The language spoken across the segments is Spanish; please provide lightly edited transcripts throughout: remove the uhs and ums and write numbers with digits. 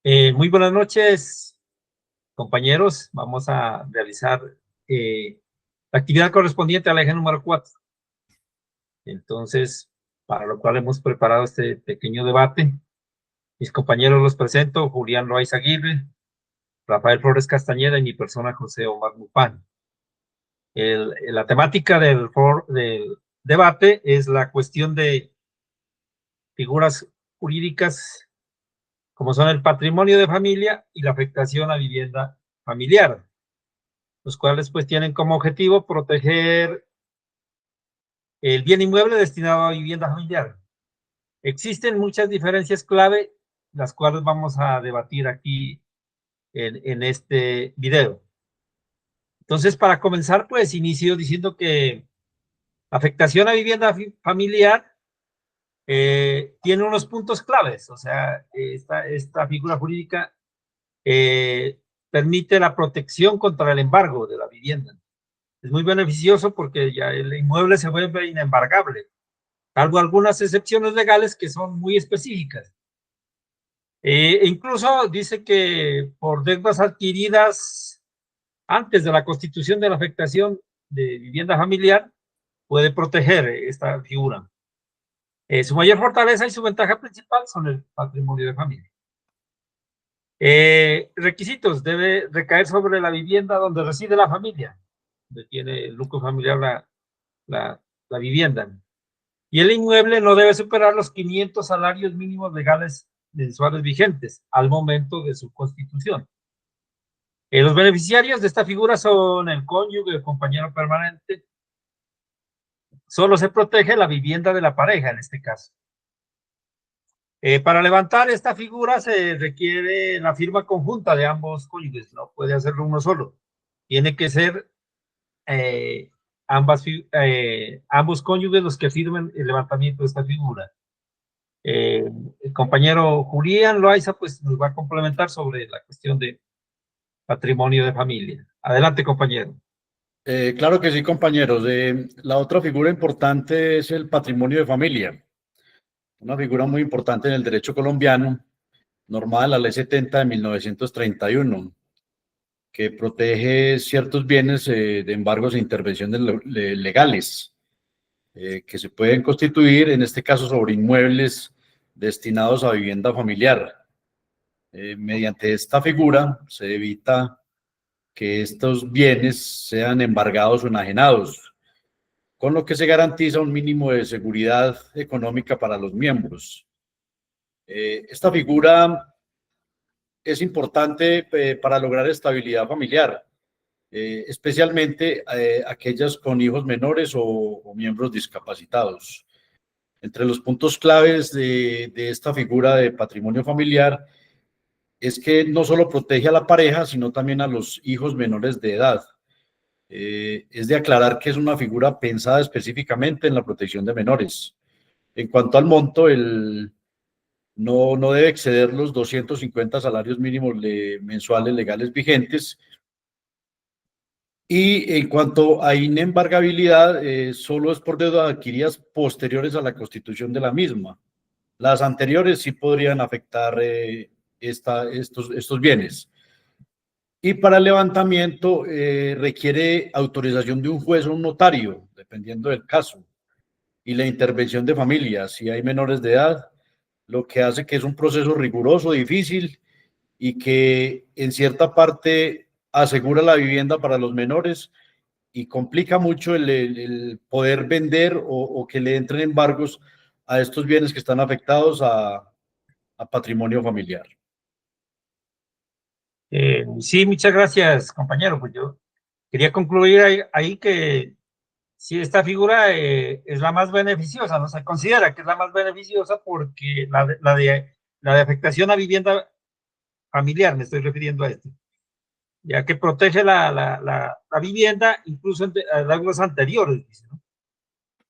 Muy buenas noches, compañeros. Vamos a realizar la actividad correspondiente al eje número 4. Entonces, para lo cual hemos preparado este pequeño debate. Mis compañeros los presento: Julián Loaiza Aguirre, Rafael Flores Castañeda y mi persona, José Omar Mupán. La temática del debate es la cuestión de figuras jurídicas como son el patrimonio de familia y la afectación a vivienda familiar, los cuales pues tienen como objetivo proteger el bien inmueble destinado a vivienda familiar. Existen muchas diferencias clave, las cuales vamos a debatir aquí en este video. Entonces, para comenzar, pues inicio diciendo que la afectación a vivienda familiar tiene unos puntos claves. O sea, esta figura jurídica permite la protección contra el embargo de la vivienda. Es muy beneficioso porque ya el inmueble se vuelve inembargable, salvo algunas excepciones legales que son muy específicas. Incluso dice que por deudas adquiridas antes de la constitución de la afectación de vivienda familiar, puede proteger esta figura. Su mayor fortaleza y su ventaja principal son el patrimonio de familia. Requisitos: debe recaer sobre la vivienda donde reside la familia, donde tiene el núcleo familiar la vivienda. Y el inmueble no debe superar los 500 salarios mínimos legales mensuales vigentes al momento de su constitución. Los beneficiarios de esta figura son el cónyuge, el compañero permanente. Solo se protege la vivienda de la pareja en este caso. Para levantar esta figura se requiere la firma conjunta de ambos cónyuges, no puede hacerlo uno solo. Tiene que ser ambos cónyuges los que firmen el levantamiento de esta figura. El compañero Julián Loaiza pues nos va a complementar sobre la cuestión de patrimonio de familia. Adelante, compañero. Claro que sí, compañeros. La otra figura importante es el patrimonio de familia, una figura muy importante en el derecho colombiano, normada en la Ley 70 de 1931, que protege ciertos bienes de embargos e intervenciones legales que se pueden constituir, en este caso, sobre inmuebles destinados a vivienda familiar. Mediante esta figura se evita que estos bienes sean embargados o enajenados, con lo que se garantiza un mínimo de seguridad económica para los miembros. Esta figura es importante para lograr estabilidad familiar, especialmente aquellas con hijos menores o miembros discapacitados. Entre los puntos claves de esta figura de patrimonio familiar es que no solo protege a la pareja, sino también a los hijos menores de edad. Es de aclarar que es una figura pensada específicamente en la protección de menores. En cuanto al monto, no debe exceder los 250 salarios mínimos mensuales legales vigentes. Y en cuanto a inembargabilidad, solo es por deudas adquiridas posteriores a la constitución de la misma. Las anteriores sí podrían afectar estos bienes. Y para el levantamiento requiere autorización de un juez o un notario, dependiendo del caso, y la intervención de familia, si hay menores de edad, lo que hace que es un proceso riguroso, difícil, y que en cierta parte asegura la vivienda para los menores y complica mucho el poder vender o que le entren embargos a estos bienes que están afectados a patrimonio familiar. Sí, muchas gracias, compañero. Pues yo quería concluir ahí que si esta figura es la más beneficiosa, no se considera que es la más beneficiosa porque la de afectación a vivienda familiar, me estoy refiriendo a esto, ya que protege la vivienda incluso en deudas anteriores, dice, ¿no?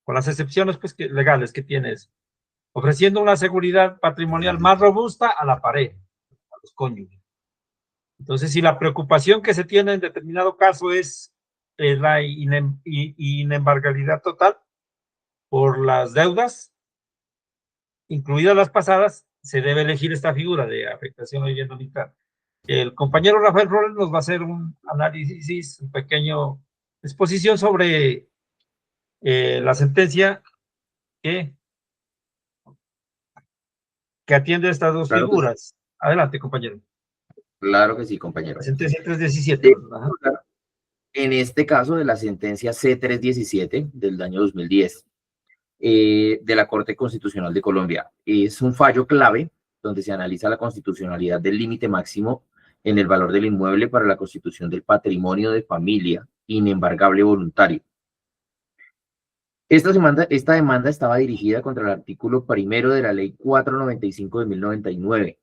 Con las excepciones pues, legales que tiene eso, ofreciendo una seguridad patrimonial más robusta a la pareja, a los cónyuges. Entonces, si la preocupación que se tiene en determinado caso es la inembargabilidad total por las deudas, incluidas las pasadas, se debe elegir esta figura de afectación a vivienda militar. El compañero Rafael Flores nos va a hacer un análisis, un pequeño exposición sobre la sentencia que atiende estas dos figuras. Adelante, compañero. Claro que sí, compañero. La sentencia 317. En este caso de la sentencia C317 del año 2010 de la Corte Constitucional de Colombia. Es un fallo clave donde se analiza la constitucionalidad del límite máximo en el valor del inmueble para la constitución del patrimonio de familia inembargable voluntario. Esta demanda estaba dirigida contra el artículo primero de la Ley 495 de 1099,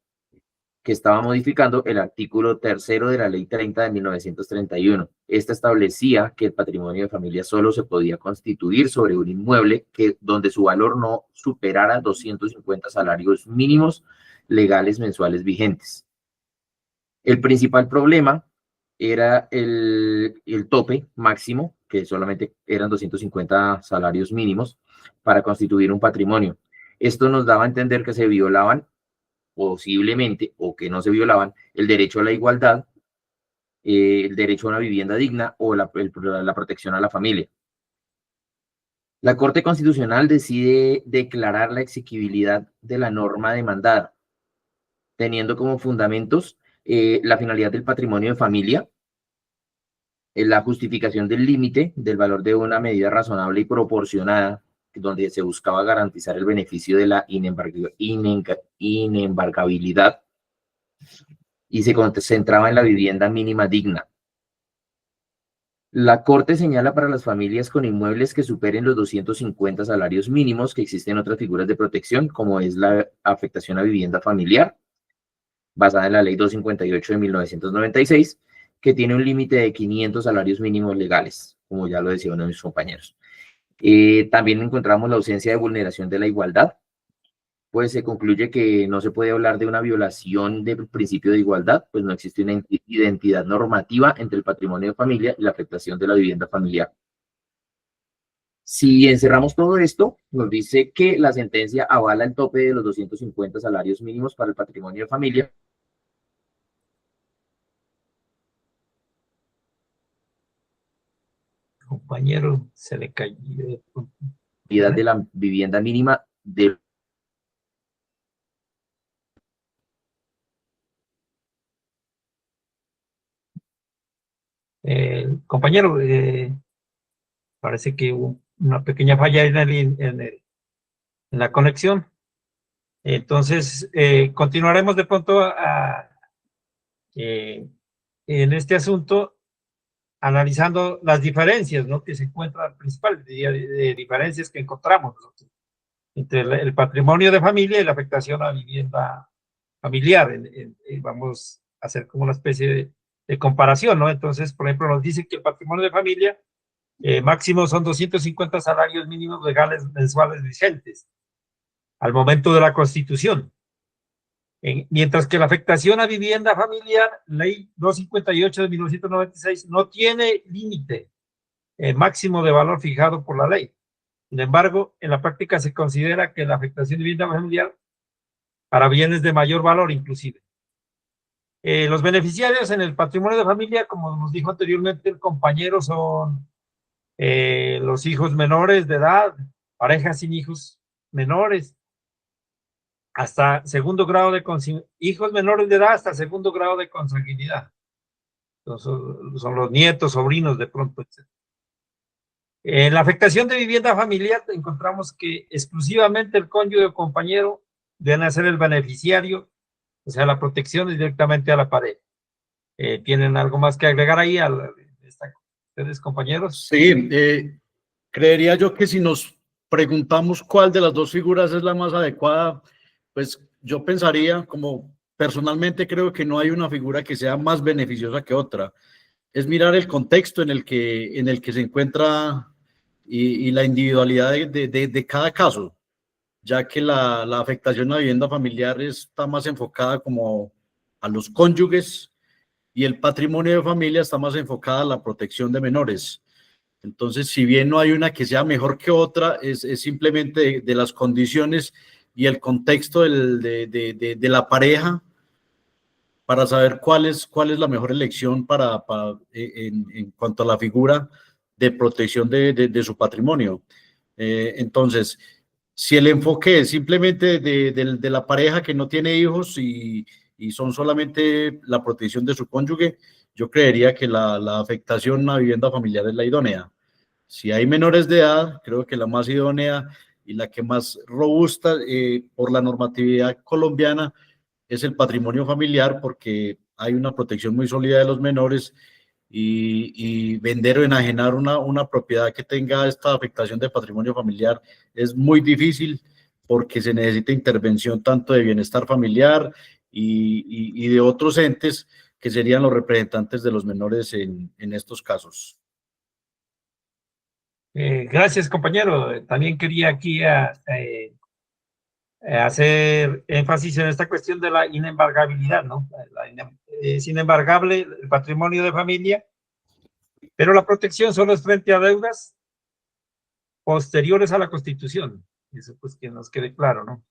que estaba modificando el artículo tercero de la Ley 30 de 1931. Esta establecía que el patrimonio de familia solo se podía constituir sobre un inmueble donde su valor no superara 250 salarios mínimos legales mensuales vigentes. El principal problema era el tope máximo, que solamente eran 250 salarios mínimos para constituir un patrimonio. Esto nos daba a entender que se violaban posiblemente, o que no se violaban, el derecho a la igualdad, el derecho a una vivienda digna o la protección a la familia. La Corte Constitucional decide declarar la exequibilidad de la norma demandada, teniendo como fundamentos la finalidad del patrimonio de familia, la justificación del límite del valor de una medida razonable y proporcionada, donde se buscaba garantizar el beneficio de la inembargabilidad y se concentraba en la vivienda mínima digna. La Corte señala para las familias con inmuebles que superen los 250 salarios mínimos que existen otras figuras de protección, como es la afectación a vivienda familiar, basada en la Ley 258 de 1996, que tiene un límite de 500 salarios mínimos legales, como ya lo decía uno de mis compañeros. También encontramos la ausencia de vulneración de la igualdad, pues se concluye que no se puede hablar de una violación del principio de igualdad, pues no existe una identidad normativa entre el patrimonio de familia y la afectación de la vivienda familiar. Si encerramos todo esto, nos dice que la sentencia avala el tope de los 250 salarios mínimos para el patrimonio de familia. Compañero, se le cayó. De la vivienda mínima de... Compañero, parece que hubo una pequeña falla en la conexión. Entonces, continuaremos de pronto en este asunto, analizando las diferencias, ¿no?, que se encuentran, principales de diferencias que encontramos nosotros entre el patrimonio de familia y la afectación a vivienda familiar. Vamos a hacer como una especie de comparación, ¿no? Entonces, por ejemplo, nos dice que el patrimonio de familia máximo son 250 salarios mínimos legales mensuales vigentes al momento de la constitución. Mientras que la afectación a vivienda familiar, Ley 258 de 1996, no tiene límite máximo de valor fijado por la ley. Sin embargo, en la práctica se considera que la afectación de vivienda familiar para bienes de mayor valor inclusive. Los beneficiarios en el patrimonio de familia, como nos dijo anteriormente el compañero, son los hijos menores de edad, parejas sin hijos menores, hasta segundo grado de hijos menores de edad hasta segundo grado de consanguinidad. Son los nietos, sobrinos de pronto, etc. En la afectación de vivienda familiar encontramos que exclusivamente el cónyuge o compañero deben ser el beneficiario, o sea, la protección es directamente a la pareja. ¿Tienen algo más que agregar ahí ustedes, compañeros? Sí, creería yo que si nos preguntamos cuál de las dos figuras es la más adecuada, pues yo pensaría, como personalmente creo que no hay una figura que sea más beneficiosa que otra. Es mirar el contexto en el que se encuentra y la individualidad de cada caso, ya que la afectación a vivienda familiar está más enfocada como a los cónyuges y el patrimonio de familia está más enfocada a la protección de menores. Entonces, si bien no hay una que sea mejor que otra, es simplemente de las condiciones y el contexto de la pareja para saber cuál es la mejor elección en cuanto a la figura de protección de su patrimonio. Entonces, si el enfoque es simplemente de la pareja que no tiene hijos y son solamente la protección de su cónyuge, yo creería que la afectación a vivienda familiar es la idónea. Si hay menores de edad, creo que la más idónea y la que más robusta por la normatividad colombiana es el patrimonio familiar, porque hay una protección muy sólida de los menores y vender o enajenar una propiedad que tenga esta afectación de patrimonio familiar es muy difícil porque se necesita intervención tanto de bienestar familiar y de otros entes que serían los representantes de los menores en estos casos. Gracias, compañero. También quería aquí hacer énfasis en esta cuestión de la inembargabilidad, ¿no? Es inembargable el patrimonio de familia, pero la protección solo es frente a deudas posteriores a la Constitución. Eso pues que nos quede claro, ¿no?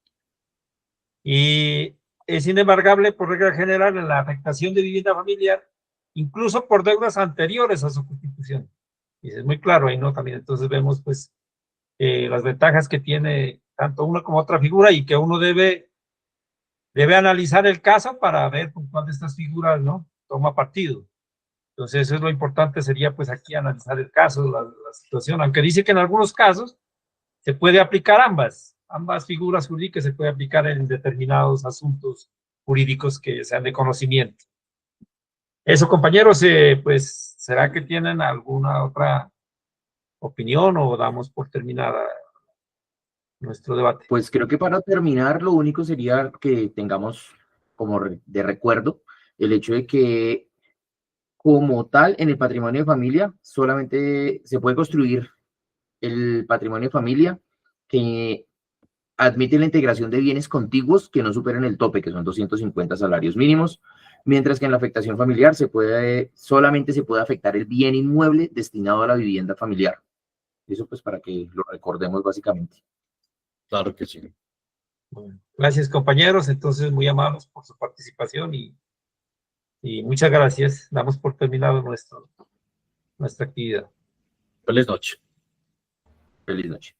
Y es inembargable por regla general en la afectación de vivienda familiar, incluso por deudas anteriores a su constitución. Y es muy claro ahí, ¿no? También entonces vemos pues las ventajas que tiene tanto una como otra figura y que uno debe analizar el caso para ver con cuál de estas figuras, ¿no?, toma partido. Entonces eso es lo importante, sería pues aquí analizar el caso, la situación, aunque dice que en algunos casos se puede aplicar ambas figuras jurídicas, se puede aplicar en determinados asuntos jurídicos que sean de conocimiento. Eso, compañeros, pues, ¿será que tienen alguna otra opinión o damos por terminada nuestro debate? Pues creo que para terminar, lo único sería que tengamos como de recuerdo el hecho de que como tal en el patrimonio de familia solamente se puede construir el patrimonio de familia que admite la integración de bienes contiguos que no superen el tope, que son 250 salarios mínimos, mientras que en la afectación familiar solamente se puede afectar el bien inmueble destinado a la vivienda familiar. Eso pues para que lo recordemos básicamente. Claro que sí. Bueno, gracias, compañeros, entonces muy amables por su participación y muchas gracias. Damos por terminado nuestra actividad. Feliz noche. Feliz noche.